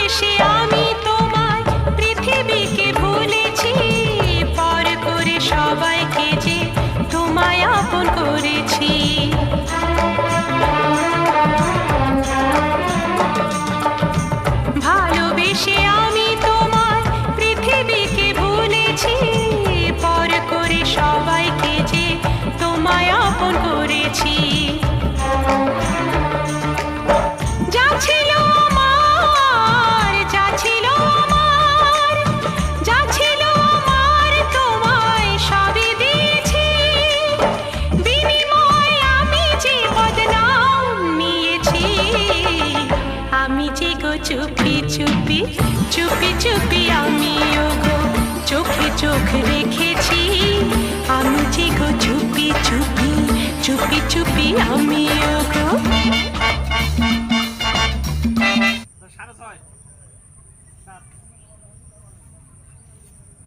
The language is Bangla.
ভালোবেসে আমি তোমায় পৃথিবীকে ভুলেছি, পর করে সবাইকে যে তোমায় আপন করেছি। ভালোবেসে আমি তোমায় পৃথিবীকে ভুলেছি, পর করে সবাইকে যে তোমায় আপন করেছি। যা ছিল আমার, যা ছিল আমার, যা ছিল আমার তোমায় সবই দিয়েছি, বিনিময়ে আমি যে বদনাম নিয়েছি। আমি যে গো চুপি চুপি চুপি চুপি আমিও গো চোখে চোখ রেখেছি, আমি যে গো চুপি চুপি চুপি চুপি আমিও গো। 6:30